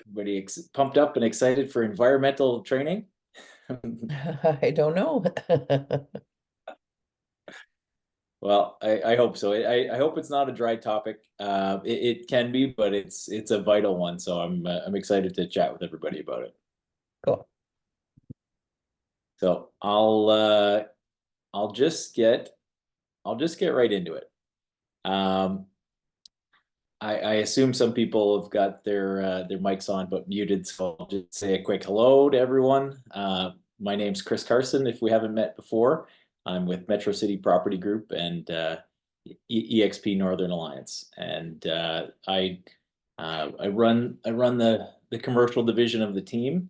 Everybody pumped up and excited for environmental training? I don't know. Well, I hope so. I hope it's not a dry topic. It can be, but it's a vital one. So I'm excited to chat with everybody about it. Cool. So I'll I'll just get right into it. Um, I assume some people have got their mics on but muted, so I'll just say a quick hello to everyone. My name's Cris Karson. If we haven't met before, I'm with Metro City Property Group and EXP Northern Alliance, and I run the commercial division of the team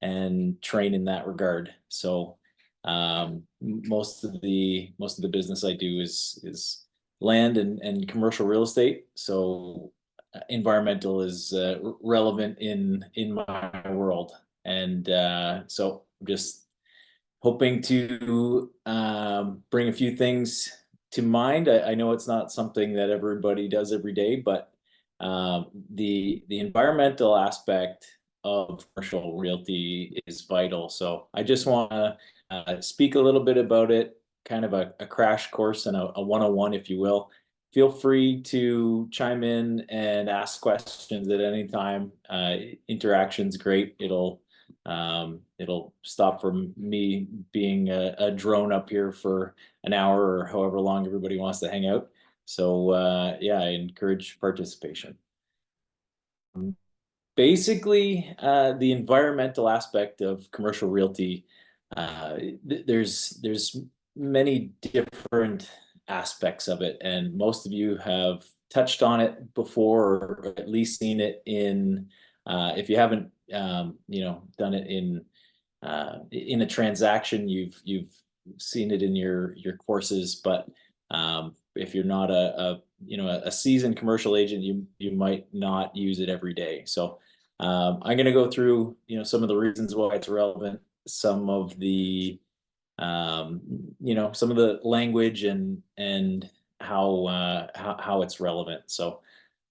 and train in that regard. So most of the business I do is land and commercial real estate. So environmental is relevant in my world, and so I'm just hoping to bring a few things to mind. I know it's not something that everybody does every day, but the environmental aspect of commercial realty is vital. So I just want to speak a little bit about it, kind of a crash course and a 101, if you will. Feel free to chime in and ask questions at any time. Interaction's great. It'll stop from me being a drone up here for an hour or however long everybody wants to hang out. So yeah, I encourage participation. Basically, the environmental aspect of commercial realty, there's many different aspects of it, and most of you have touched on it before, or at least seen it in. If you haven't, done it in a transaction, you've seen it in your courses, but if you're not a seasoned commercial agent, you might not use it every day. So I'm going to go through some of the reasons why it's relevant, some of the some of the language and how it's relevant. So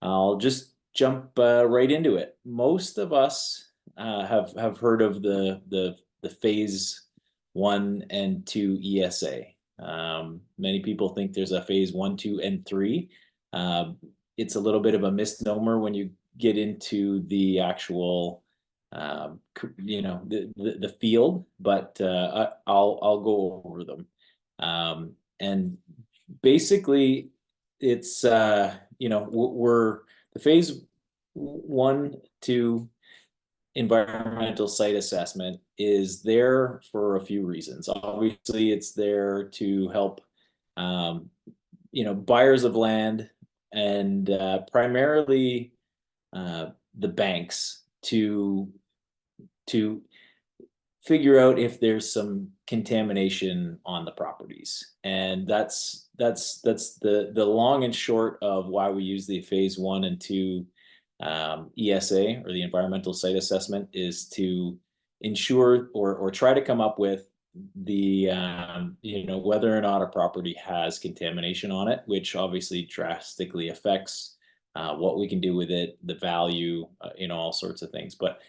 I'll just jump right into it. Most of us have heard of the phase 1 and 2 ESA. Many people think there's a phase 1, 2, and 3. It's a little bit of a misnomer when you get into the actual the field, but I'll go over them. And basically, it's we're the phase 1, 2 environmental site assessment is there for a few reasons. Obviously, it's there to help buyers of land and primarily the banks to figure out if there's some contamination on the properties. And that's the long and short of why we use the phase 1 and 2 ESA, or the environmental site assessment, is to ensure or try to come up with the whether or not a property has contamination on it, which obviously drastically affects what we can do with it, the value, all sorts of things. But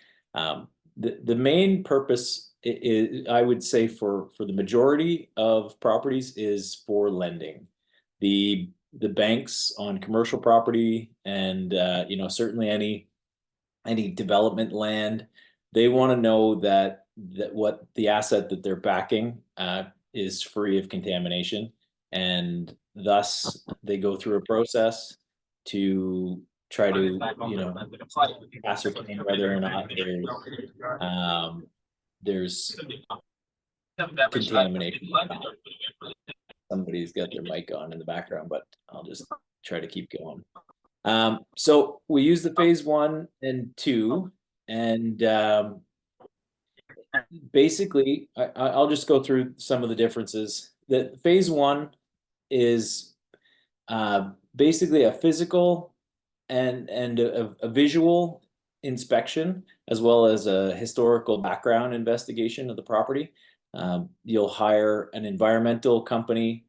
the main purpose is, I would say, for the majority of properties, is for lending. The banks on commercial property and certainly any development land, they want to know that what the asset that they're backing is free of contamination, and thus they go through a process to try to ascertain whether or not there's contamination. Somebody's got their mic on in the background, but I'll just try to keep going. So we use the phase 1 and 2, and basically, I'll just go through some of the differences. The phase 1 is basically a physical and a visual inspection, as well as a historical background investigation of the property. You'll hire an environmental company,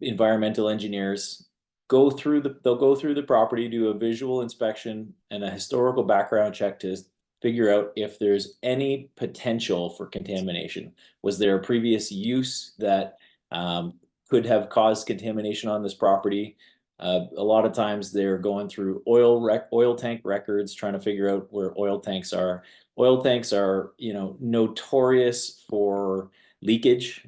environmental engineers, they'll go through the property, do a visual inspection and a historical background check to figure out if there's any potential for contamination. Was there a previous use that could have caused contamination on this property? A lot of times they're going through oil tank records, trying to figure out where oil tanks are. Oil tanks are, notorious for leakage.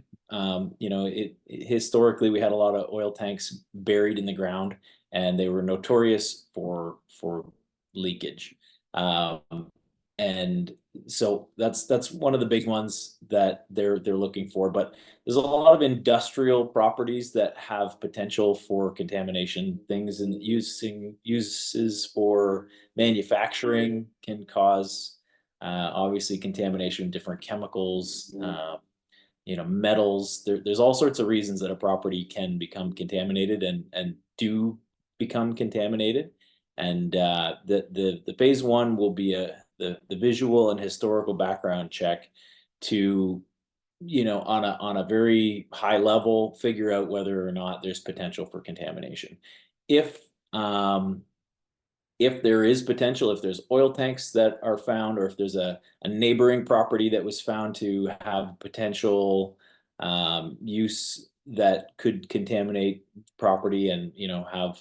Historically we had a lot of oil tanks buried in the ground, and they were notorious for leakage. Um, and so that's one of the big ones that they're looking for. But there's a lot of industrial properties that have potential for contamination. Things in using uses for manufacturing can cause obviously contamination, different chemicals, metals. There's all sorts of reasons that a property can become contaminated and do become contaminated. And the phase one will be the visual and historical background check to, on a very high level, figure out whether or not there's potential for contamination. If um, if there is potential, if there's oil tanks that are found, or if there's a neighboring property that was found to have potential use that could contaminate property, and have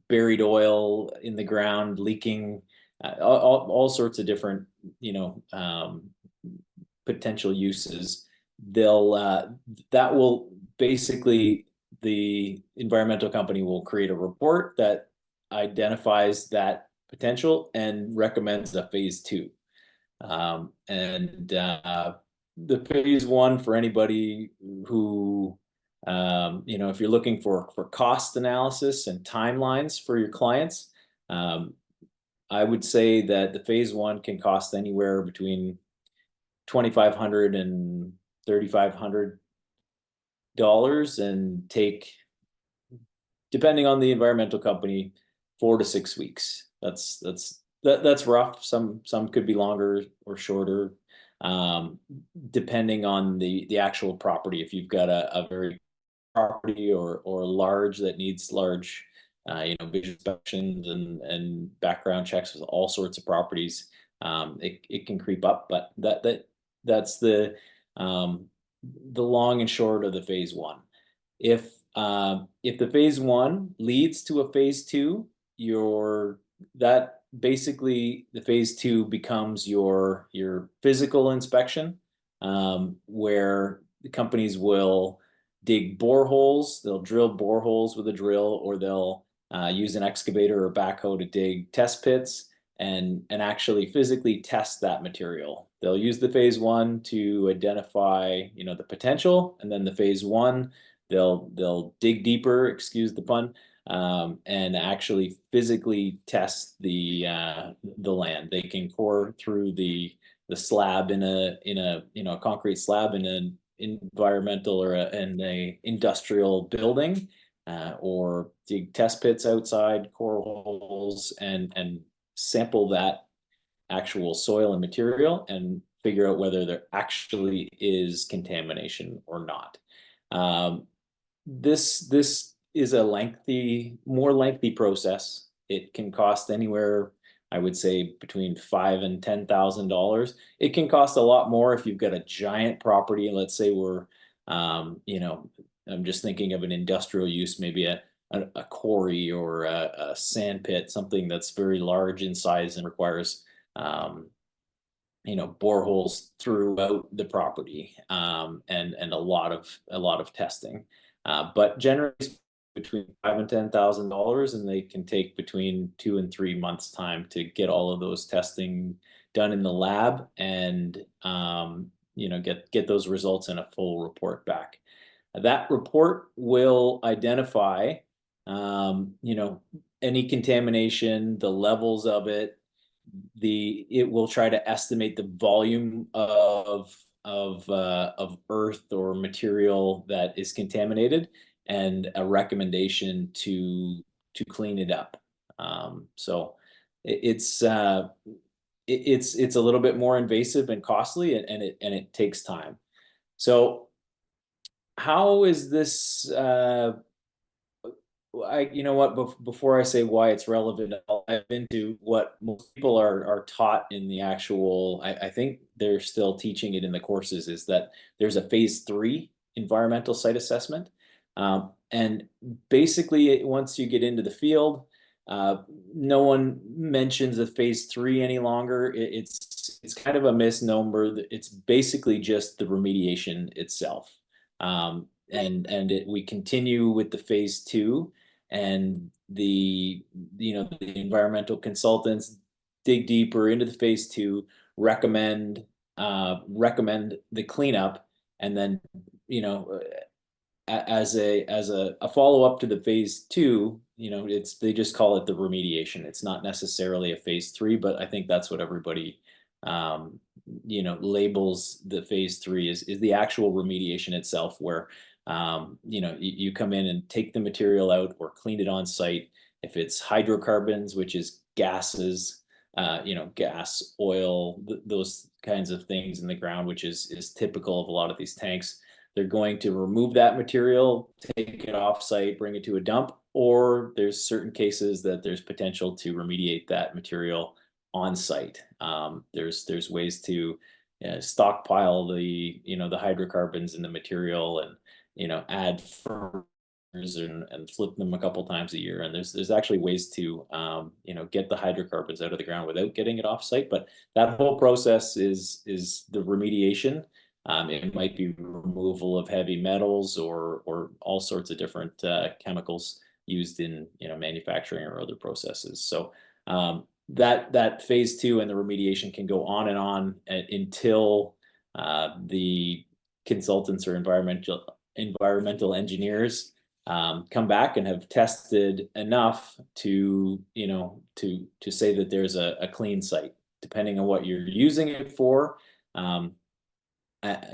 buried oil in the ground leaking, all sorts of different potential uses, they'll that will basically, the environmental company will create a report that identifies that potential and recommends a phase two. And the phase one, for anybody who, if you're looking for cost analysis and timelines for your clients, I would say that the phase one can cost anywhere between $2,500 and $3,500, and take, depending on the environmental company, 4 to 6 weeks. That's rough. Some could be longer or shorter, depending on the actual property. If you've got a very property or large that needs large, visual inspections and background checks with all sorts of properties, it can creep up. But that's the long and short of the phase one. If the phase one leads to a phase two, that basically, the phase two becomes your physical inspection, where the companies will dig boreholes. They'll drill boreholes with a drill, or they'll use an excavator or backhoe to dig test pits and actually physically test that material. They'll use the phase one to identify, the potential, and then the phase one, they'll dig deeper, excuse the pun, and actually physically test the land. They can core through the slab in a concrete slab in an environmental or in a industrial building, or dig test pits outside, core holes, and sample that actual soil and material and figure out whether there actually is contamination or not. This is a more lengthy process. It can cost anywhere, I would say, between $5,000 and $10,000. It can cost a lot more if you've got a giant property. Let's say I'm just thinking of an industrial use, maybe a quarry or a sand pit, something that's very large in size and requires boreholes throughout the property, and a lot of testing. But generally between $5,000 and $10,000, and they can take between 2 and 3 months time to get all of those testing done in the lab, and get those results in a full report back. That report will identify any contamination, the levels of it. It will try to estimate the volume of earth or material that is contaminated, and a recommendation to clean it up. So it's a little bit more invasive and costly, and it takes time. So how is this you know what, before I say why it's relevant, I'll dive into what most people are taught in the actual, I think they're still teaching it in the courses, is that there's a phase 3 environmental site assessment. And basically, once you get into the field, uh, no one mentions a phase 3 any longer. It's kind of a misnomer. It's basically just the remediation itself. We continue with the phase 2, and the environmental consultants dig deeper into the phase 2, recommend the cleanup, and then you know as a follow-up to the phase 2, it's they just call it the remediation. It's not necessarily a phase 3, but I think that's what everybody um labels the phase 3 is the actual remediation itself, where you come in and take the material out or clean it on site. If it's hydrocarbons, which is gases, gas, oil, those kinds of things in the ground, which is typical of a lot of these tanks, they're going to remove that material, take it off site, bring it to a dump, or there's certain cases that there's potential to remediate that material on site. There's ways to stockpile the hydrocarbons in the material, and add fertilizers and flip them a couple times a year. And there's actually ways to get the hydrocarbons out of the ground without getting it off site. But that whole process is the remediation. It might be removal of heavy metals or all sorts of different chemicals used in manufacturing or other processes. So that phase 2 and the remediation can go on and on until the consultants or environmental engineers come back and have tested enough to say that there's a clean site. Depending on what you're using it for,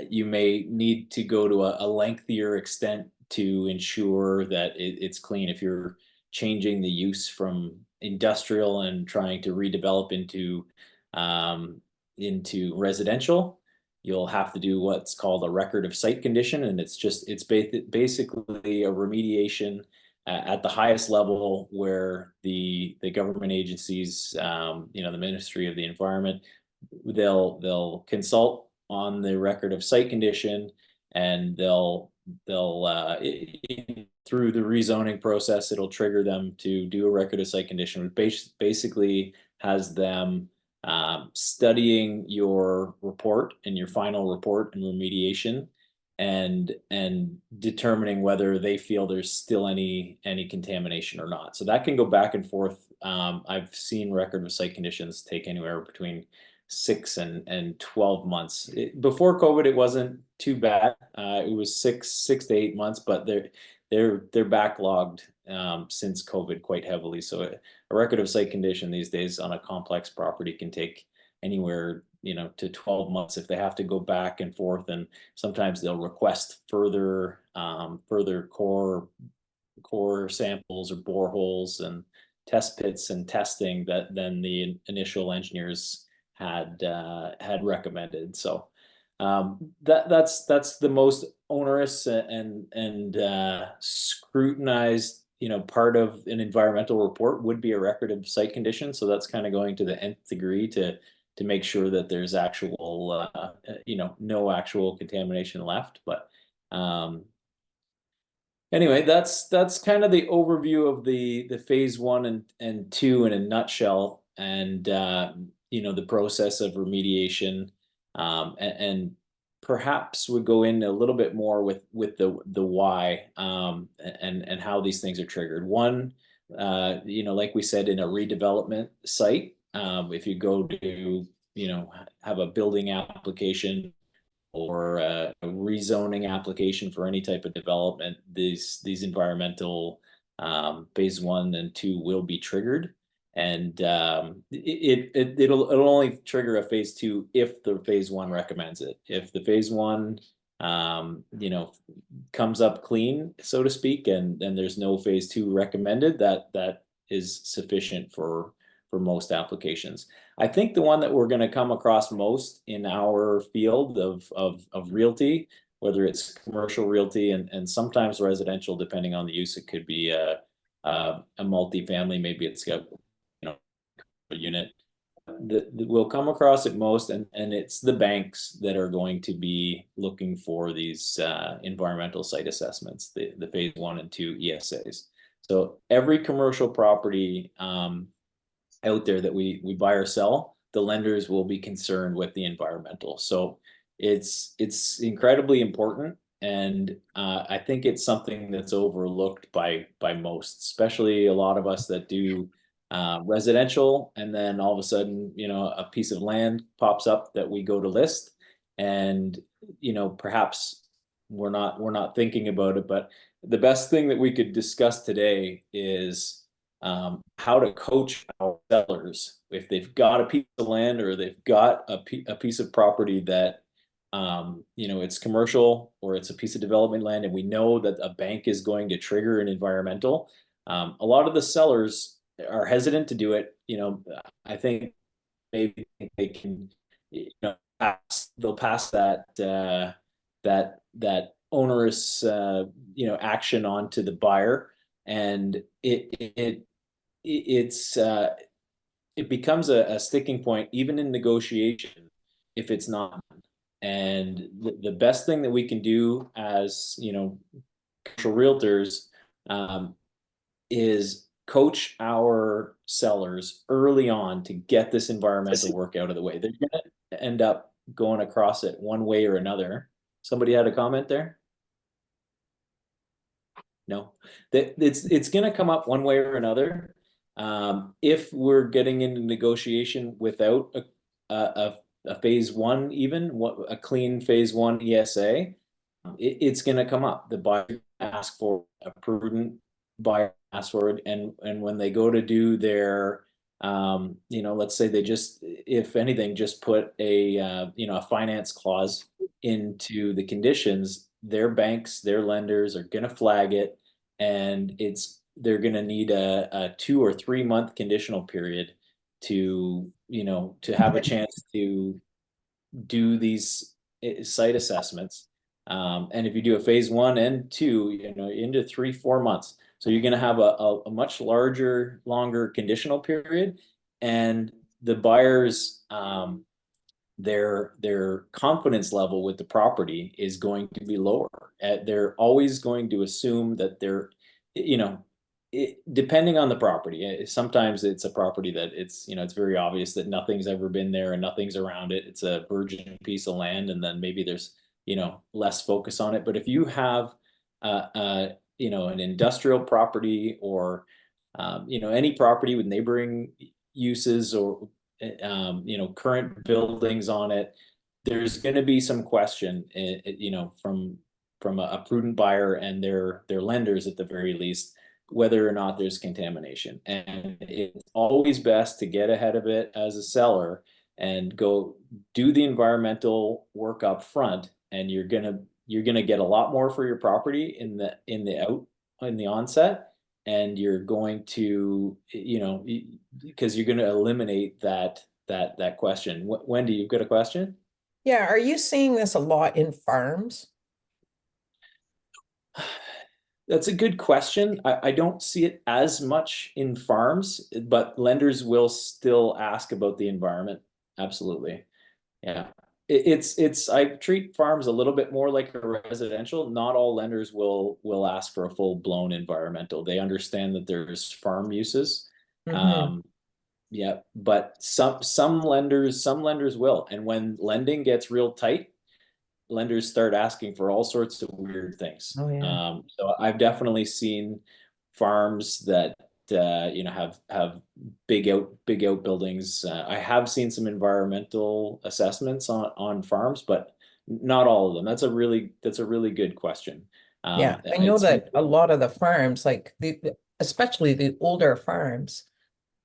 you may need to go to a lengthier extent to ensure that it's clean. If you're changing the use from industrial and trying to redevelop into residential, you'll have to do what's called a record of site condition, and it's basically a remediation at the highest level, where the government agencies, the Ministry of the Environment, they'll consult on the record of site condition, and they'll through the rezoning process, it'll trigger them to do a record of site condition, which basically has them studying your report and your final report and remediation, and determining whether they feel there's still any contamination or not. So that can go back and forth. I've seen record of site conditions take anywhere between 6 and 12 months. Before COVID, it wasn't too bad. It was six to 8 months, but they're backlogged since COVID quite heavily. So a record of site condition these days on a complex property can take anywhere to 12 months if they have to go back and forth, and sometimes they'll request further core samples or boreholes and test pits and testing than the initial engineers had recommended. So that's the most onerous and scrutinized part of an environmental report, would be a record of site condition. So that's kind of going to the nth degree to make sure that there's actual no actual contamination left. But anyway, that's kind of the overview of the phase 1 and 2 in a nutshell, and the process of remediation, and perhaps would go in a little bit more with the why, and how these things are triggered. One, like we said, in a redevelopment site, if you go to have a building application or a rezoning application for any type of development, these environmental phase 1 and 2 will be triggered. And it'll only trigger a phase 2 if the phase 1 recommends it. If the phase 1 comes up clean, so to speak, and there's no phase 2 recommended, that is sufficient for most applications. I think the one that we're going to come across most in our field of realty, whether it's commercial realty and sometimes residential, depending on the use, it could be a multifamily, maybe it's got, a unit that we'll come across it most, and it's the banks that are going to be looking for these environmental site assessments, the phase 1 and 2 ESAs. So every commercial property out there that we buy or sell, the lenders will be concerned with the environmental. So it's incredibly important, and I think it's something that's overlooked by most, especially a lot of us that do residential, and then all of a sudden, a piece of land pops up that we go to list, and perhaps we're not thinking about it, but the best thing that we could discuss today is how to coach our sellers if they've got a piece of land or they've got a piece of property that it's commercial or it's a piece of development land, and we know that a bank is going to trigger an environmental. A lot of the sellers are hesitant to do it. I think maybe they can, they'll pass that onerous action on to the buyer, and it becomes a sticking point even in negotiation if it's not. And the best thing that we can do as commercial realtors is coach our sellers early on to get this environmental work out of the way. They're going to end up going across it one way or another. Somebody had a comment there? No, it's going to come up one way or another. If we're getting into negotiation without a phase 1, even a clean phase 1 ESA, it's going to come up. The buyer asks for a prudent buyer asks for it, and when they go to do their, let's say they just, if anything, just put a finance clause into the conditions, their banks, their lenders are going to flag it, and they're going to need a 2 or 3 month conditional period to have a chance to do these site assessments. And if you do a phase 1 and 2, into 3-4 months, so you're going to have a much longer conditional period, and the buyers, their confidence level with the property is going to be lower. They're always going to assume that depending on the property, sometimes it's a property that it's very obvious that nothing's ever been there and nothing's around it. It's a virgin piece of land, and then maybe there's less focus on it. But if you have an industrial property, or any property with neighboring uses, or current buildings on it, there's going to be some question, from a prudent buyer and their lenders at the very least, whether or not there's contamination. And it's always best to get ahead of it as a seller and go do the environmental work up front, and you're gonna get a lot more for your property in the onset, and you're going to, because you're going to eliminate that question. Wendy, you've got a question? Yeah, are you seeing this a lot in farms? That's a good question. I don't see it as much in farms, but lenders will still ask about the environment. Absolutely. Yeah. I treat farms a little bit more like a residential. Not all lenders will ask for a full-blown environmental. They understand that there's farm uses. Mm-hmm. Yeah, but some lenders will. And when lending gets real tight, lenders start asking for all sorts of weird things. Oh, yeah. So I've definitely seen farms that have big outbuildings. I have seen some environmental assessments on farms, but not all of them. That's a really good question. Yeah, I know It's that a lot of the farms, like especially the older farms,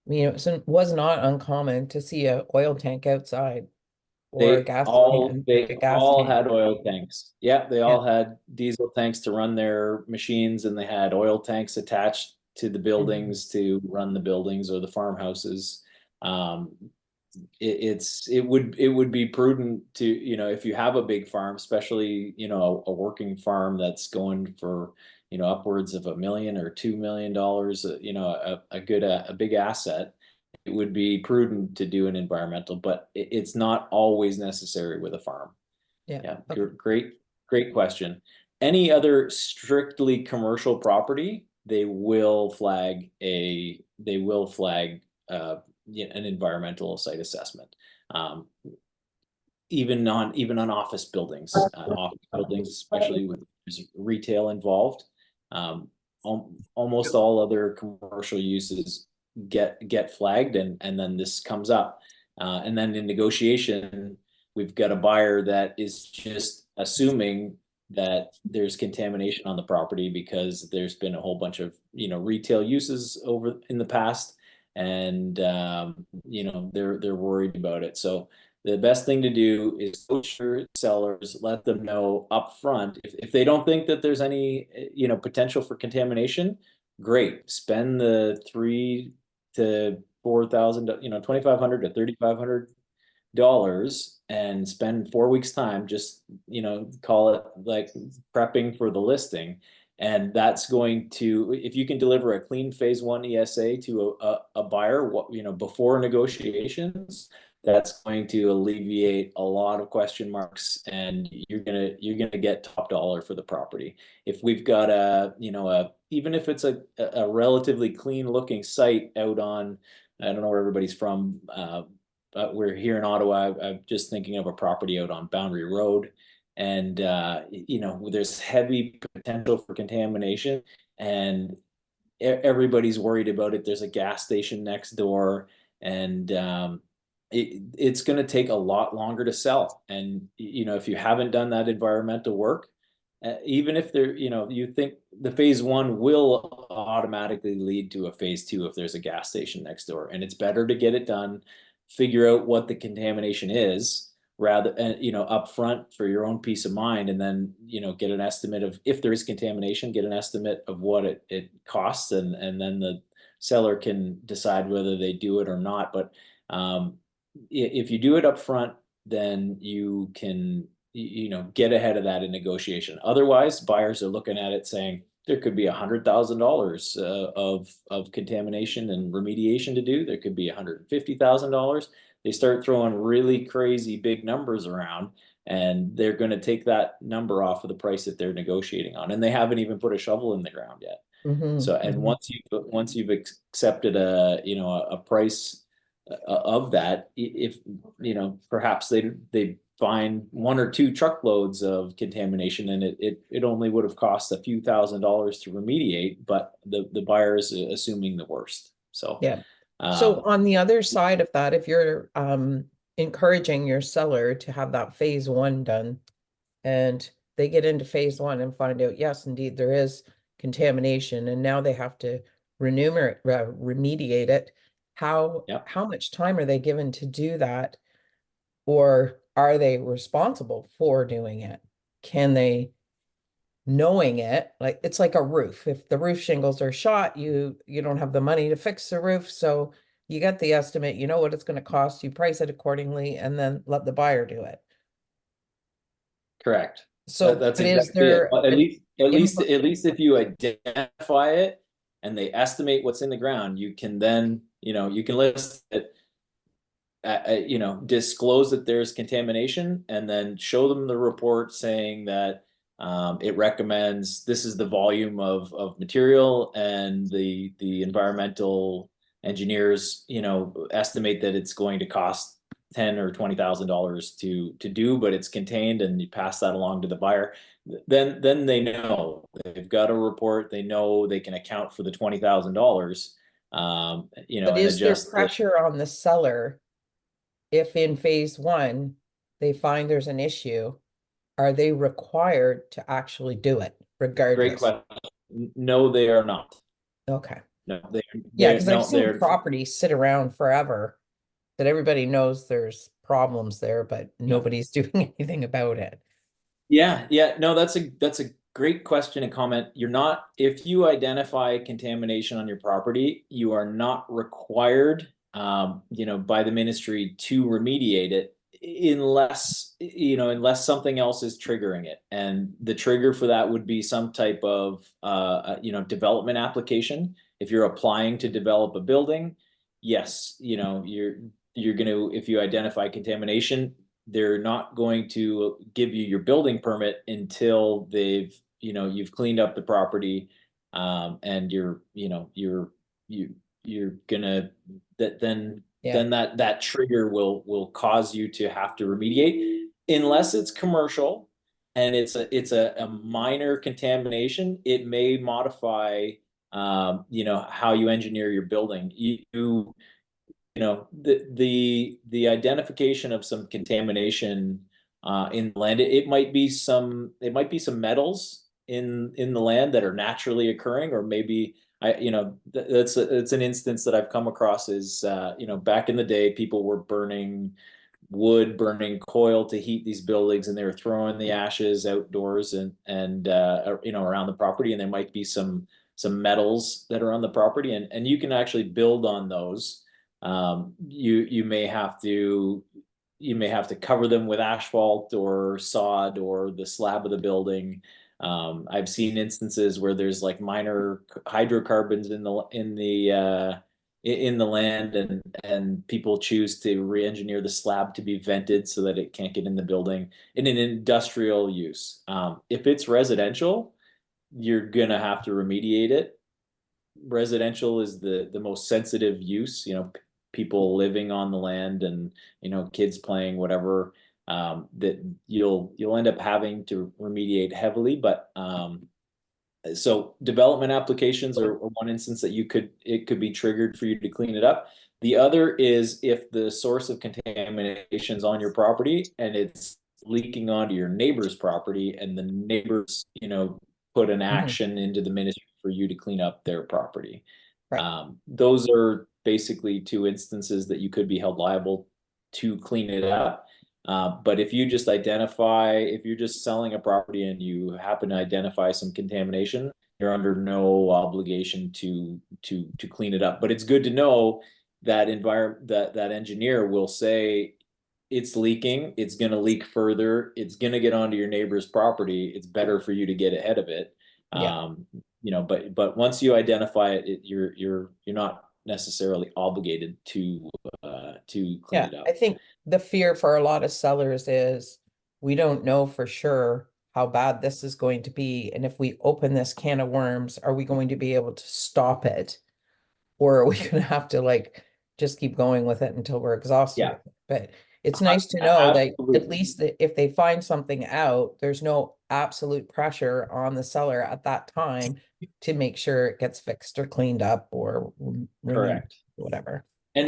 it was not uncommon to see a oil tank outside or a They gas all tank, like they a gas all tank. had oil tanks. Yeah, they Yeah. all had diesel tanks to run their machines, and they had oil tanks attached to the Mhm. buildings to run the buildings or the farmhouses. Um, it would be prudent to, if you have a big farm, especially, a working farm that's going for, upwards of $1 million or $2 million, a big asset. It would be prudent to do an environmental, but it's not always necessary with a farm. Yeah. Yeah, Okay. great question. Any other strictly commercial property, they will flag an environmental site assessment. Um, even on office buildings, especially with there's retail involved. Almost all other commercial uses get flagged, and then this comes up. And then in negotiation, we've got a buyer that is just assuming that there's contamination on the property because there's been a whole bunch of, retail uses over in the past, and they're worried about it. So the best thing to do is go to your sellers, let them know upfront. If they don't think that there's any, potential for contamination, great. Spend the $3,000 to $4,000, $2,500 to $3,500, and spend 4 weeks time, just, call it like prepping for the listing. And that's going to, if you can deliver a clean phase one ESA to a buyer, before negotiations, that's going to alleviate a lot of question marks, and you're gonna get top dollar for the property. If we've got even if it's a relatively clean looking site out on, I don't know where everybody's from, but we're here in Ottawa. I'm just thinking of a property out on Boundary Road, and there's heavy potential for contamination, and everybody's worried about it. There's a gas station next door, and it's going to take a lot longer to sell. And if you haven't done that environmental work, even if you think the phase one will automatically lead to a phase two if there's a gas station next door, and it's better to get it done, figure out what the contamination is rather, up front for your own peace of mind, and then get an estimate of, if there is contamination, get an estimate of what it costs, and then the seller can decide whether they do it or not. But if you do it up front, then you can get ahead of that in negotiation. Otherwise, buyers are looking at it saying there could be $100,000 of contamination and remediation to do. There could be $150,000. They start throwing really crazy big numbers around, and they're going to take that number off of the price that they're negotiating on, and they haven't even put a shovel in the ground yet. So, and Hmm. once you've accepted a price of that, if perhaps they find one or two truckloads of contamination, and it only would have cost a few $1,000s to remediate, but the buyer is assuming the worst. So, Yeah. So um, on the other side of that, if you're encouraging your seller to have that phase one done, and they get into phase one and find out, yes, indeed, there is contamination, and now they have to remediate it. How yeah. how much time are they given to do that, or are they responsible for doing it? Can they, knowing it, like it's like a roof. If the roof shingles are shot, you don't have the money to fix the roof, so you get the estimate, you know what it's going to cost, you price it accordingly, and then let the buyer do it. Correct. So, That's but is exactly it. there Well, at an least, at least, impl- at least if you identify it and they estimate what's in the ground, you can then, you can list it, disclose that there's contamination, and then show them the report saying that it recommends this is the volume of material, and the environmental engineers, estimate that it's going to cost $10,000 or $20,000 to do, but it's contained, and you pass that along to the buyer. Then they know they've got a report. They know they can account for the $20,000, but and is there adjust the. pressure on the seller if in phase one they find there's an issue? Are they required to actually do it Great regardless? question. No, they are not. Okay. No, Yeah, they're because I've no, seen they're properties sit around forever that everybody knows there's problems there, but yeah. nobody's doing anything about it. Yeah, yeah. No, that's a great question and comment. You're not, if you identify contamination on your property, you are not required by the ministry to remediate it, unless something else is triggering it. And the trigger for that would be some type of, development application. If you're applying to develop a building, yes, you're going to, if you identify contamination, they're not going to give you your building permit until you've cleaned up the property, and you're gonna that Yeah. then that trigger will cause you to have to remediate, unless it's commercial and it's a minor contamination. It may modify how you engineer your building. The identification of some contamination in the land. It might be some metals in the land that are naturally occurring, or maybe that's an instance that I've come across. Is back in the day, people were burning wood, burning coal to heat these buildings, and they were throwing the ashes outdoors and around the property, and there might be some metals that are on the property, and you can actually build on those. You may have to cover them with asphalt or sod or the slab of the building. I've seen instances where there's like minor hydrocarbons in the land, and people choose to re-engineer the slab to be vented so that it can't get in the building in an industrial use. If it's residential, you're gonna have to remediate it. Residential is the most sensitive use, people living on the land, and kids playing, whatever, that you'll end up having to remediate heavily. But so development applications are one instance that it could be triggered for you to clean it up. The other is if the source of contamination is on your property and it's leaking onto your neighbor's property, and the neighbors, put an Mhm. action into the ministry for you to clean up their property. Right. Those are basically two instances that you could be held liable to clean it up. But if you're just selling a property and you happen to identify some contamination, you're under no obligation to clean it up. But it's good to know that that engineer will say it's leaking, it's going to leak further, it's going to get onto your neighbor's property. It's better for you to get ahead of it. Yeah. But once you identify you're not necessarily obligated to clean Yeah. it I up. think the fear for a lot of sellers is we don't know for sure how bad this is going to be. And if we open this can of worms, are we going to be able to stop it? Or are we going to have to like just keep going with it until we're exhausted Yeah, with it? But it's nice to know that at absolutely. least if they find something out, there's no absolute pressure on the seller at that time to make sure it gets fixed or cleaned up or remediated, Correct. whatever. And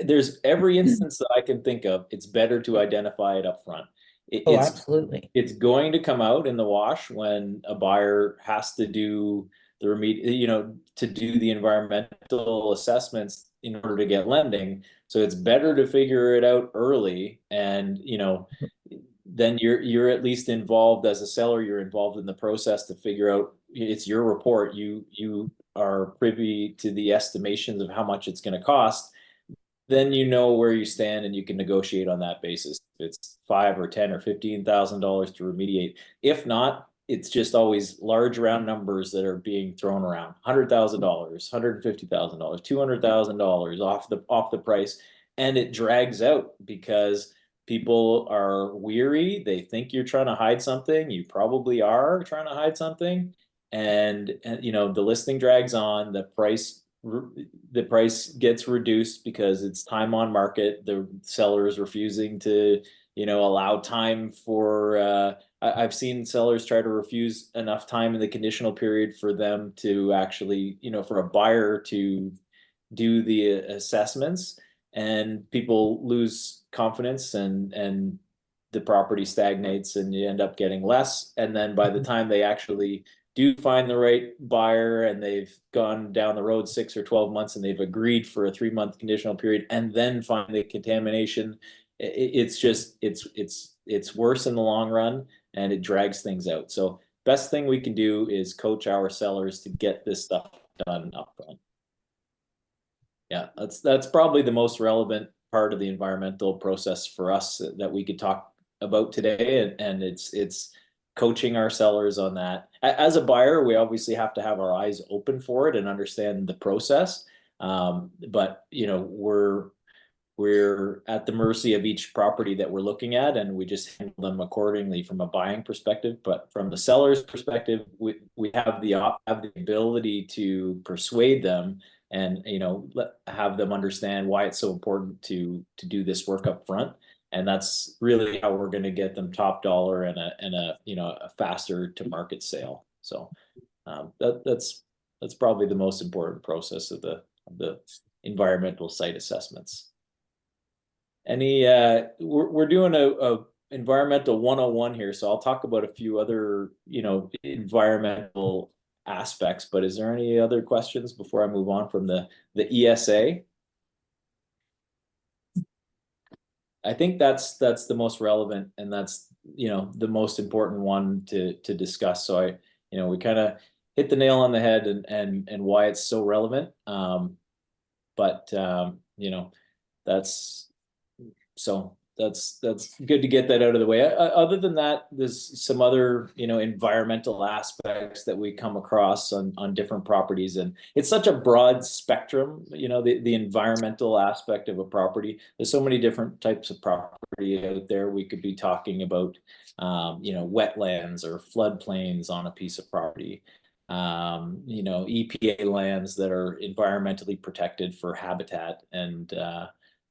there's every instance that I can think of, it's better to identify it up front. It, Oh, it's absolutely. it's going to come out in the wash when a buyer has to do to do the environmental assessments in order to get lending. So it's better to figure it out early, and then you're at least involved as a seller. You're involved in the process to figure out, it's your report. You are privy to the estimations of how much it's going to cost. Then you know where you stand, and you can negotiate on that basis. If it's 5 or 10 or 15,000 dollars to remediate. If not, it's just always large round numbers that are being thrown around. $100,000, $150,000, $200,000 off the price, and it drags out because people are weary. They think you're trying to hide something. You probably are trying to hide something, and the listing drags on. The price gets reduced because it's time on market. The seller is refusing to, allow time for. I've seen sellers try to refuse enough time in the conditional period for them to actually, for a buyer to do the assessments, and people lose confidence, and the property stagnates, and you end up getting less. And then by the Mhm. time they actually do find the right buyer, and they've gone down the road 6 or 12 months, and they've agreed for a 3 month conditional period, and then find the contamination, it's worse in the long run, and it drags things out. So best thing we can do is coach our sellers to get this stuff done upfront. Yeah, that's probably the most relevant part of the environmental process for us that we could talk about today, and it's coaching our sellers on that. As a buyer, we obviously have to have our eyes open for it and understand the process. But you know, we're at the mercy of each property that we're looking at, and we just handle them accordingly from a buying perspective. But from the seller's perspective, we have the ability to persuade them, and you know, have them understand why it's so important to do this work up front. And that's really how we're going to get them top dollar and a you know, a faster to market sale. So that's probably the most important process of the environmental site assessments. Any we're doing a environmental 101 here, so I'll talk about a few other, you know, environmental aspects, but is there any other questions before I move on from the ESA? I think that's the most relevant, and that's, you know, the most important one to discuss. So you know, we kind of hit the nail on the head, and why it's so relevant. But you know, that's so that's good to get that out of the way. Other than that, there's some other, you know, environmental aspects that we come across on different properties, and it's such a broad spectrum. You know, the environmental aspect of a property. There's so many different types of property out there. We could be talking about, you know, wetlands or floodplains on a piece of property. You know, EPA lands that are environmentally protected for habitat, and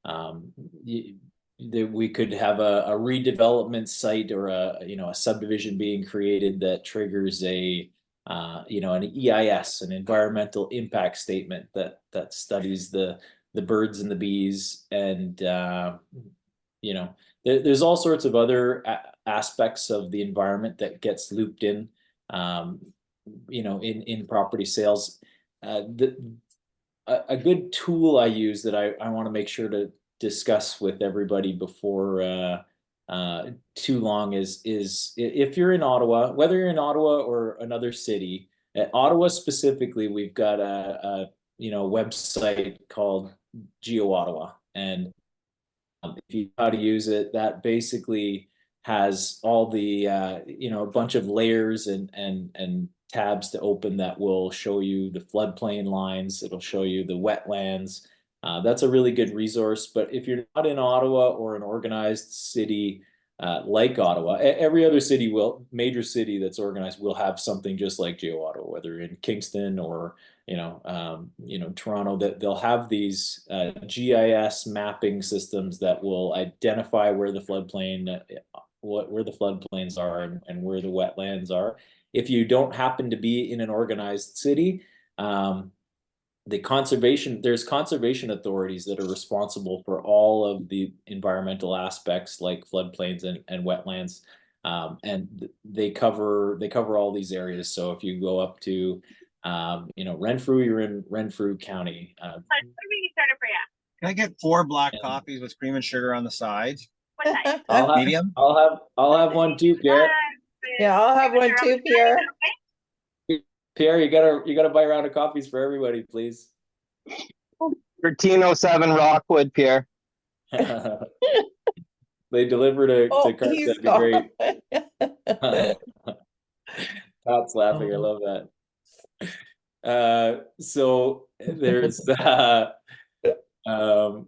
um, that we could have a redevelopment site or a, you know, a subdivision being created that triggers a you know, an EIS, an environmental impact statement that studies the birds and the bees, and you know, there's all sorts of other aspects of the environment that gets looped in, um, you know, in property sales. A good tool I use that I want to make sure to discuss with everybody before too long is if you're in Ottawa, whether you're in Ottawa or another city, at Ottawa specifically, we've got a you know, website called Geo Ottawa, and if you know how to use it, that basically has all the you know, a bunch of layers and tabs to open that will show you the floodplain lines. It'll show you the wetlands. That's a really good resource. But if you're not in Ottawa or an organized city like Ottawa, every other city will, major city that's organized will have something just like Geo Ottawa, whether in Kingston or you know, Toronto, that they'll have these GIS mapping systems that will identify where the floodplain, where the floodplains are, and where the wetlands are. If you don't happen to be in an organized city, there's conservation authorities that are responsible for all of the environmental aspects like floodplains and wetlands. And they cover all these areas. So if you go up to you know, Renfrew, you're in Renfrew County. Can I get 4 black And coffees with cream and sugar on the side? I'll have Medium? I'll have one too, Pierre. Yeah, I'll have one too, Pierre. Pierre, you gotta buy a round of coffees for everybody, please. 1307 Rockwood, Pierre. They deliver to Oh, Karson. he's That'd be gone. great. Pat's laughing. I love that. So there's um,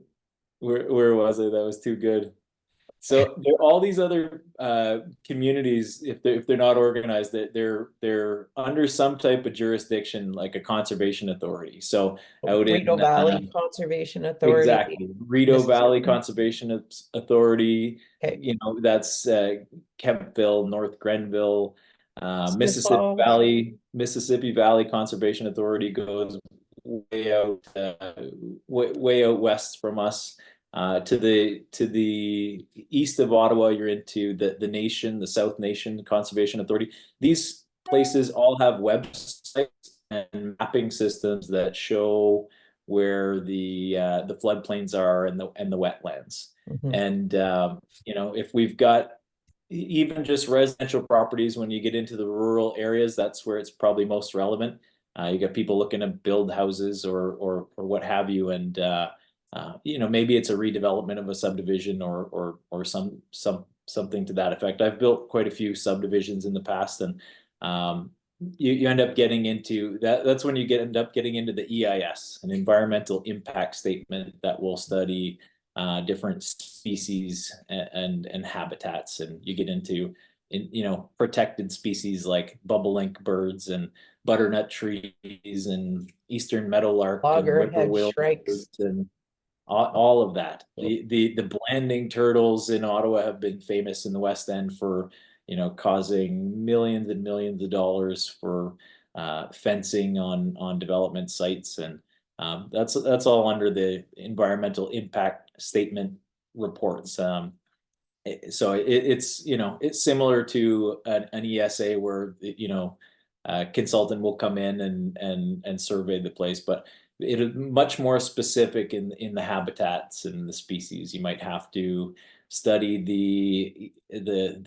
where was I? That was too good. So there are all these other communities, if they're not organized, that they're under some type of jurisdiction, like a conservation authority. So out Rideau in Valley Conservation Authority. exactly, Rideau Valley Mississippi. Conservation Authority, Okay. you know, that's Kempville, North Grenville, Smith Falls. Mississippi Valley Conservation Authority goes way out, way out west from us. To the east of Ottawa, you're into the South Nation Conservation Authority. These places all have websites and mapping systems that show where the floodplains are and the wetlands. Mhm. And you know, if we've got even just residential properties, when you get into the rural areas, that's where it's probably most relevant. You got people looking to build houses or what have you, and maybe it's a redevelopment of a subdivision or something to that effect. I've built quite a few subdivisions in the past, and you end up getting into that. That's when you end up getting into the EIS, an environmental impact statement that will study different species and habitats, and you get into protected species like bobolink birds and butternut trees and eastern meadowlark and Loggerhead whippoorwill shrikes. birds and all of that. The blanding turtles in Ottawa have been famous in the West End for causing millions and millions of dollars for fencing on development sites, and that's all under the environmental impact statement reports. So it's similar to an ESA where a consultant will come in and survey the place, but it is much more specific in the habitats and the species. You might have to study the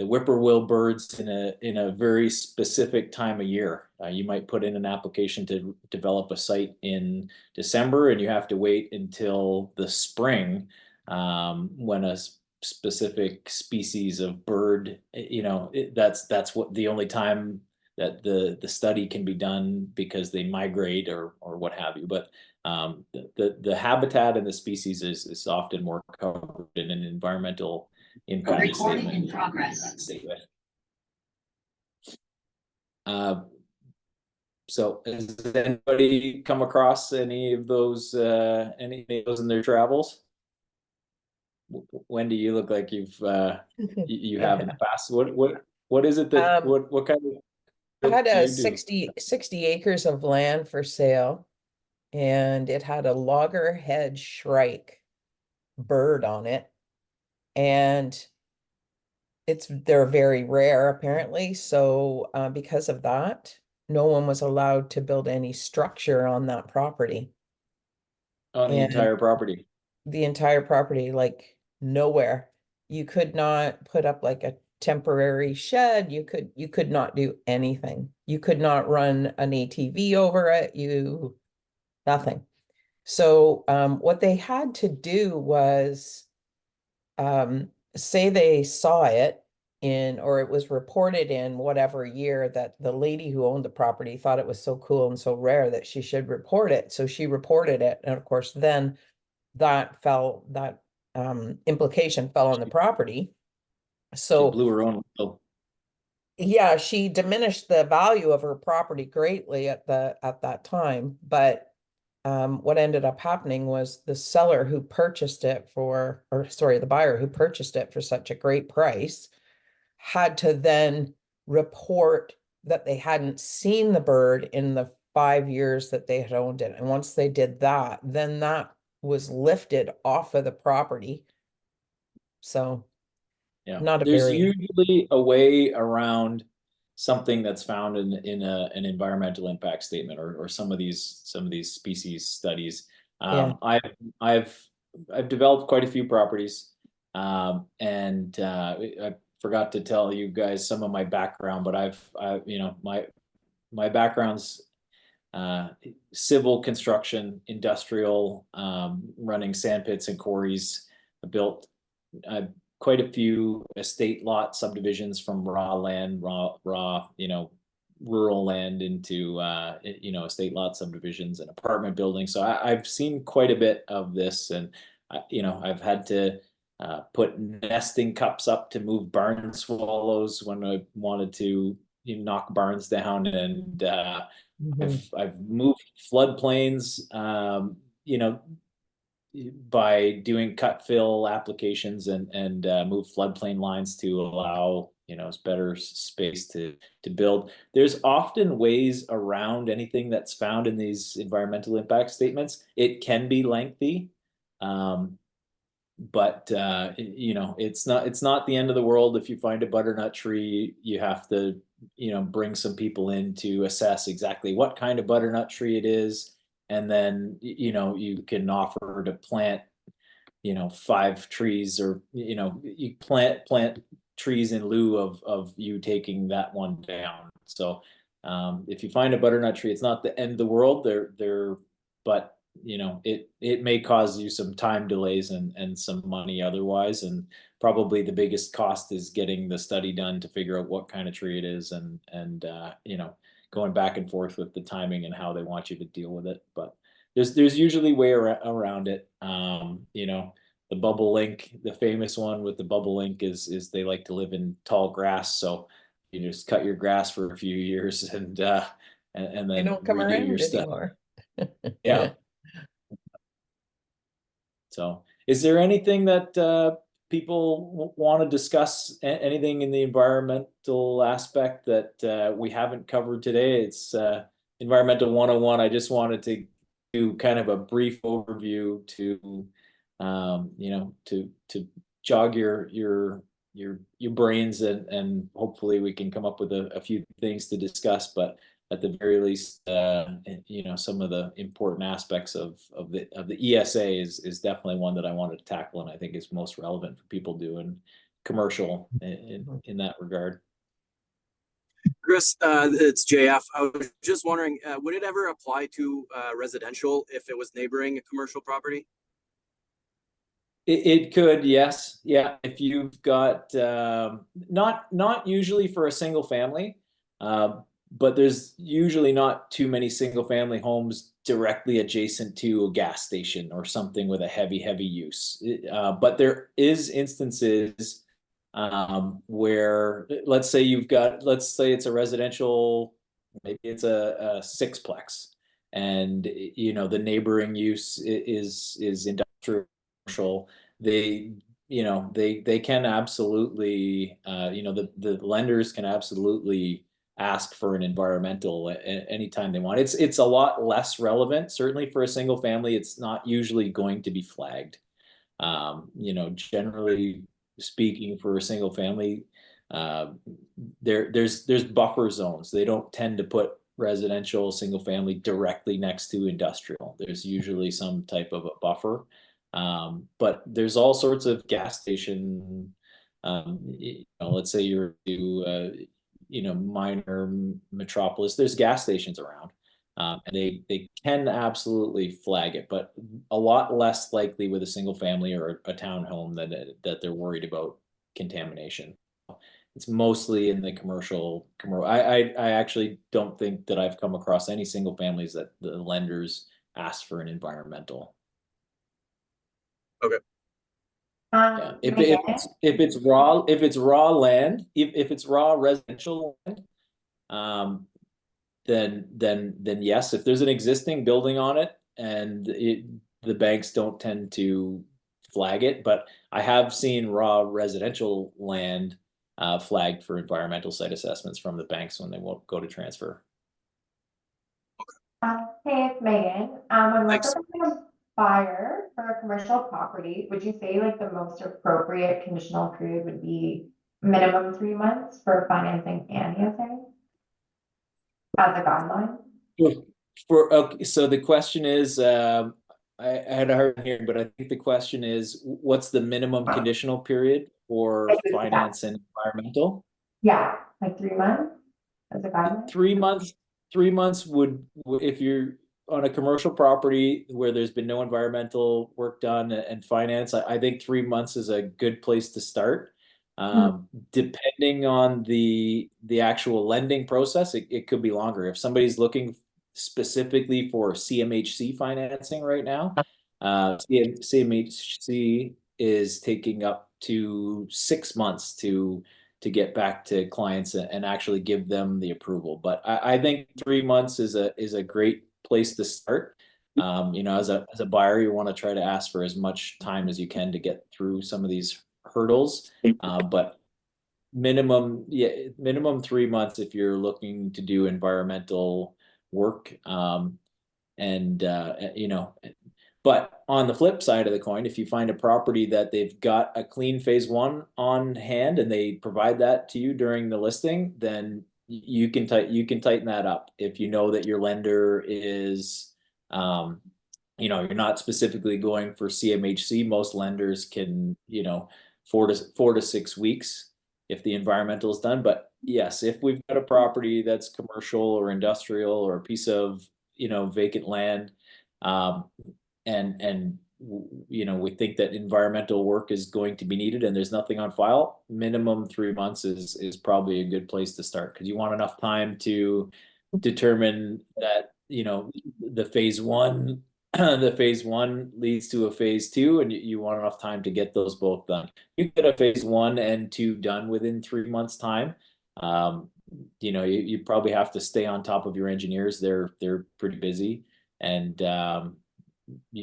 whippoorwill birds in a very specific time of year. You might put in an application to develop a site in December, and you have to wait until the spring when a specific species of bird, that's what the only time that the study can be done because they migrate or what have you. But the habitat and the species is often more covered in an environmental impact Recording statement. in progress. So has anybody come across any of those in their travels? Wendy, you look like you have in the past. What is it that what kind of I had do a you do? 60 acres of land for sale, and it had a loggerhead shrike bird on it. And they're very rare apparently. So because of that, no one was allowed to build any structure on that property. On the And entire property? the entire property, like nowhere. You could not put up like a temporary shed. You could not do anything. You could not run an ATV over it. Nothing. So what they had to do was say they saw it or it was reported in whatever year that the lady who owned the property thought it was so cool and so rare that she should report it. So she reported it. And of course, then that implication fell on the property. She So blew her own whistle. yeah, she diminished the value of her property greatly at that time. But what ended up happening was the seller who purchased it the buyer who purchased it for such a great price had to then report that they hadn't seen the bird in the 5 years that they had owned it. And once they did that, then that was lifted off of the property. So Yeah, not a there's very, usually a way around something that's found in an environmental impact statement or some of these species studies. yeah. I've developed quite a few properties, and I forgot to tell you guys some of my background, but my background's civil construction, industrial, running sand pits and quarries. I built quite a few estate lot subdivisions from raw land, rural land into estate lot subdivisions and apartment buildings. So I've seen quite a bit of this, and I've had to put nesting cups up to move barn swallows when I wanted to knock barns down, and I've moved floodplains, by doing cut fill applications and move floodplain lines to allow better space to build. There's often ways around anything that's found in these environmental impact statements. It can be lengthy, but it's not the end of the world. If you find a butternut tree, you have to bring some people in to assess exactly what kind of butternut tree it is, and then you can offer to plant 5 trees, or you plant trees in lieu of you taking that one down. So If you find a butternut tree, it's not the end of the world. But it may cause you some time delays and some money otherwise. And probably the biggest cost is getting the study done to figure out what kind of tree it is and going back and forth with the timing and how they want you to deal with it. But there's usually way around it. The bubble link, the famous one with the bubble link is they like to live in tall grass. So you just cut your grass for a few years and They then don't come redo your around stuff. anymore. Yeah. So is there anything that people want to discuss, anything in the environmental aspect that we haven't covered today? It's Environmental 101. I just wanted to do kind of a brief overview to to jog your brains and hopefully we can come up with a few things to discuss. But at the very least, some of the important aspects of the ESA is definitely one that I wanted to tackle, and I think is most relevant for people doing commercial in that regard. Cris, it's JF. I was just wondering, would it ever apply to residential if it was neighboring a commercial property? It could, yes. Yeah. If you've got, not usually for a single family, but there's usually not too many single family homes directly adjacent to a gas station or something with a heavy use. But there is instances where let's say it's a residential, maybe it's a sixplex, and the neighboring use is industrial, commercial. They can absolutely, the lenders can absolutely ask for an environmental anytime they want. It's a lot less relevant. Certainly for a single family, it's not usually going to be flagged. Generally speaking, for a single family, there's buffer zones. They don't tend to put residential single family directly next to industrial. There's usually some type of a buffer. But there's all sorts of gas station. Let's say you're to minor metropolis. There's gas stations around, and they can absolutely flag it, but a lot less likely with a single family or a townhome that they're worried about contamination. It's mostly in the commercial. I actually don't think that I've come across any single families that the lenders ask for an environmental. Okay. Yeah. If it's raw land, if it's raw residential land, then yes. If there's an existing building on it and the banks don't tend to flag it, but I have seen raw residential land flagged for environmental site assessments from the banks when they won't go to transfer. Hey, it's Megan. When we're Thanks. looking at a buyer for a commercial property, would you say like the most appropriate conditional period would be minimum 3 months for financing and ESA as a guideline? Okay, so the question is, I had a hard hearing, but I think the question is, what's the minimum conditional period for finance and environmental? Yeah, like 3 months as a guideline? 3 months. 3 months would, if you're on a commercial property where there's been no environmental work done and finance, I think 3 months is a good place to start. Depending on the actual lending process, it could be longer. If somebody's looking specifically for CMHC financing right now, CMHC is taking up to 6 months to get back to clients and actually give them the approval. But I think 3 months is a great place to start. As a buyer, you want to try to ask for as much time as you can to get through some of these hurdles. But minimum 3 months if you're looking to do environmental work. But on the flip side of the coin, if you find a property that they've got a clean phase one on hand and they provide that to you during the listing, then you can tighten that up. If you know that your lender is, you're not specifically going for CMHC, most lenders can, 4 to 6 weeks if the environmental is done. But yes, if we've got a property that's commercial or industrial or a piece of, vacant land, um, and we think that environmental work is going to be needed and there's nothing on file, minimum 3 months is probably a good place to start, because you want enough time to determine that, the phase one, the phase one leads to a phase two, and you want enough time to get those both done. You get a phase one and two done within 3 months time. Um, you probably have to stay on top of your engineers. They're pretty busy, and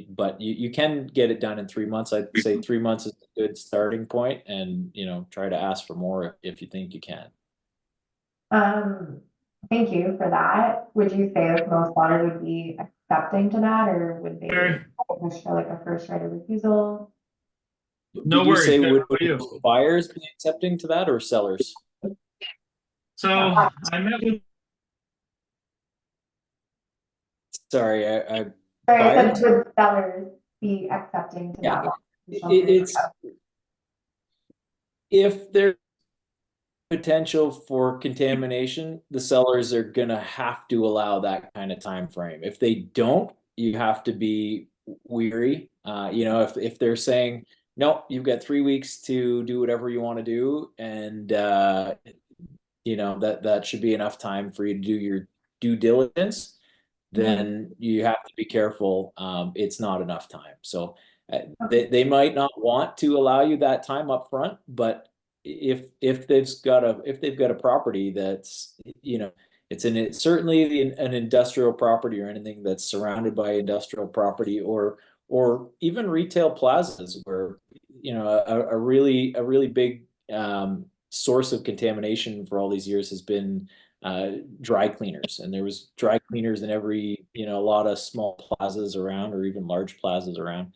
but you can get it done in 3 months. I'd say 3 months is a good starting point, and try to ask for more if you think you can. Thank you for that. Would you say like most buyers would be accepting to that, or would they push for like a first right of refusal? No Did you worries. say Good would for you. buyers be accepting to that, or sellers? So I met with Sorry, Sorry, I buyers? said would sellers be accepting to Yeah, that? it's if there's potential for contamination, the sellers are gonna have to allow that kind of time frame. If they don't, you have to be weary. If they're saying, no, you've got 3 weeks to do whatever you want to do, and that should be enough time for you to do your due diligence, then you have to be careful. It's not enough time. So they might not want to allow you that time up front, but if they've got a property that's, it's certainly an industrial property, or anything that's surrounded by industrial property, or even retail plazas where, a really big source of contamination for all these years has been dry cleaners, and there was dry cleaners in every, a lot of small plazas around, or even large plazas around.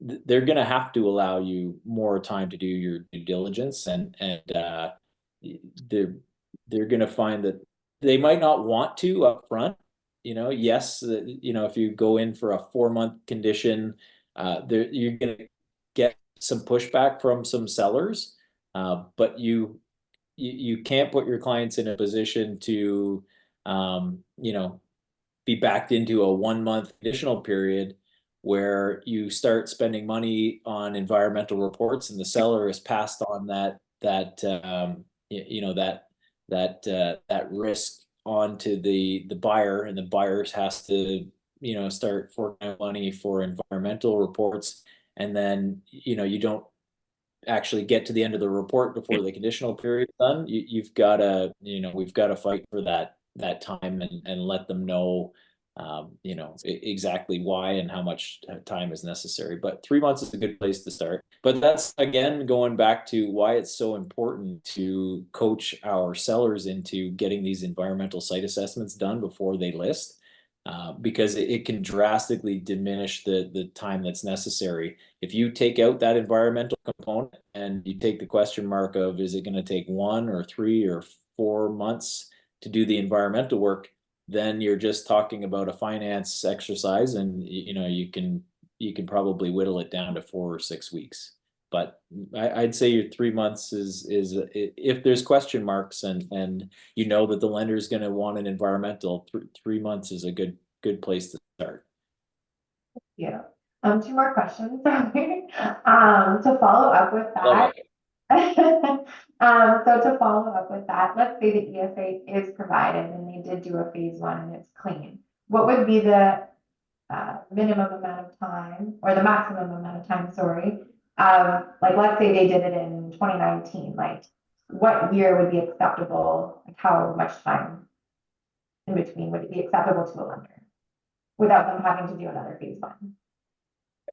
They're going to have to allow you more time to do your due diligence, and they're they're going to find that they might not want to up front. Yes, if you go in for a 4 month condition, you're going to get some pushback from some sellers, but you can't put your clients in a position to, be backed into a 1 month additional period where you start spending money on environmental reports, and the seller has passed on that risk onto the buyer, and the buyers has to, start forking out money for environmental reports, and then you don't actually get to the end of the report before the conditional period is done. You've got to, we've got to fight for that time, and let them know, exactly why and how much time is necessary. But 3 months is a good place to start. But that's, again, going back to why it's so important to coach our sellers into getting these environmental site assessments done before they list. Because it can drastically diminish the time that's necessary. If you take out that environmental component and you take the question mark of, is it going to take 1 or 3 or 4 months to do the environmental work, then you're just talking about a finance exercise, and you can probably whittle it down to 4 or 6 weeks. But I'd say your 3 months is if there's question marks, and that the lender is going to want an environmental, 3 months is a good place to start. Yeah. Two more questions. To follow up with that. So to follow up with that, let's say the ESA is provided and they did do a phase one and it's clean. What would be the minimum amount of time, or the maximum amount of time, sorry. Like let's say they did it in 2019, like what year would be acceptable? Like how much time in between would it be acceptable to a lender without them having to do another phase one?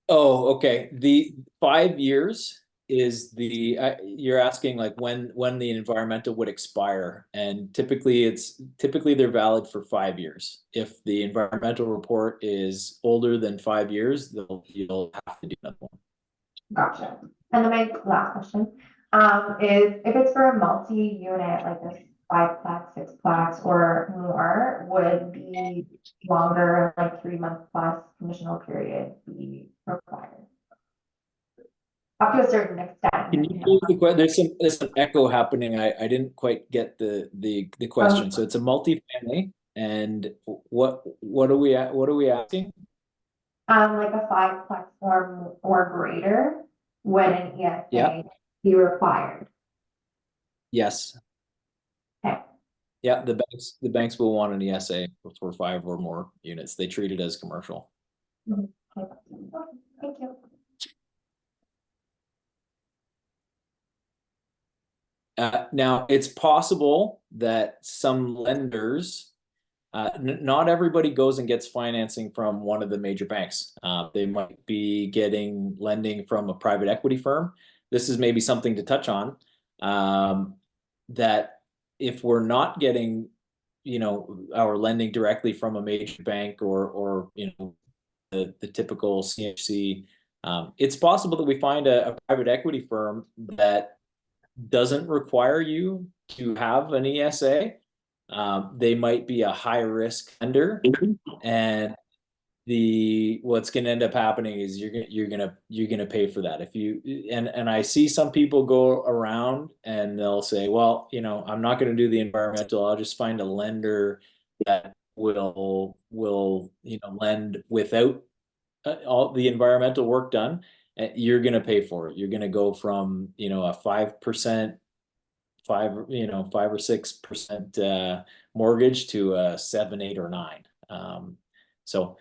Oh, okay. The 5 years is you're asking like when the environmental would expire, and typically they're valid for 5 years. If the environmental report is older than 5 years, you'll have to do another one. Gotcha. And then my last question is, if it's for a multi-unit, like this 5-plex, 6-plex, or more, would the longer, like 3 month plus conditional period be required? up to a certain extent. Can you repeat the question? There's some echo happening. I didn't quite get the question. So it's a multifamily, and what are we asking? Like a fiveplex or greater, would an ESA Yeah. be required? Yes. Okay. Yeah, the banks will want an ESA for 5 or more units. They treat it as commercial. Okay, thank you. Now, it's possible that some lenders, not everybody goes and gets financing from one of the major banks. They might be getting lending from a private equity firm. This is maybe something to touch on, that if we're not getting, our lending directly from a major bank or the typical CMC, it's possible that we find a private equity firm that doesn't require you to have an ESA. They might be a high risk lender, and what's going to end up happening is you're gonna pay for that. If you and I see some people go around and they'll say, well, I'm not going to do the environmental. I'll just find a lender that will lend without all the environmental work done. You're going to pay for it. You're going to go from a 5%, 5 or 6% mortgage to a 7, 8, or 9. So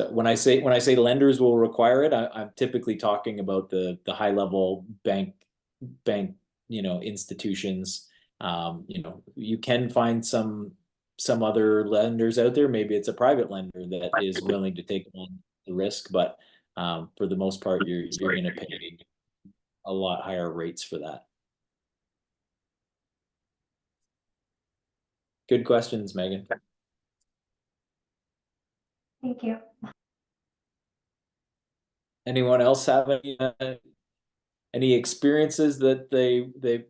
when I say lenders will require it, I'm typically talking about the high level bank institutions. You can find some other lenders out there. Maybe it's a private lender that is willing to take on the risk, but for the most part, you're going to pay a lot higher rates for that. Good questions, Megan. Thank you. Anyone else have any experiences that they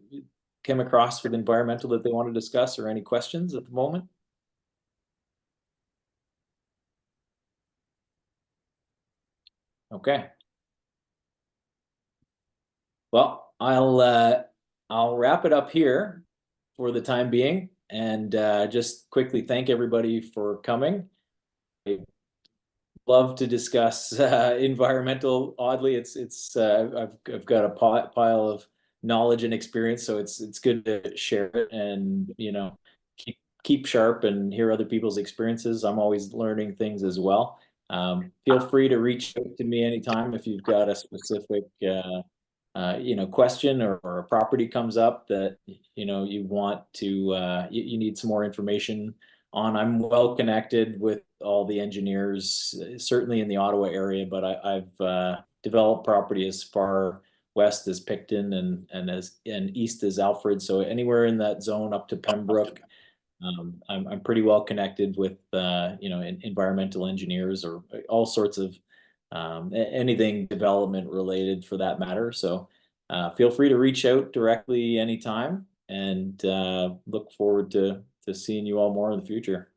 came across with environmental that they want to discuss, or any questions at the moment? Okay. Well, I'll wrap it up here for the time being, and just quickly thank everybody for coming. I love to discuss environmental. Oddly, I've got a pile of knowledge and experience, so it's good to share it and keep sharp and hear other people's experiences. I'm always learning things as well. Feel free to reach out to me anytime if you've got a specific question, or a property comes up that you want to you need some more information on. I'm well connected with all the engineers, certainly in the Ottawa area, but I've developed property as far west as Picton and east as Alfred. So anywhere in that zone up to Pembroke, I'm pretty well connected with environmental engineers, or all sorts of anything development related for that matter. So feel free to reach out directly anytime, and look forward to seeing you all more in the future.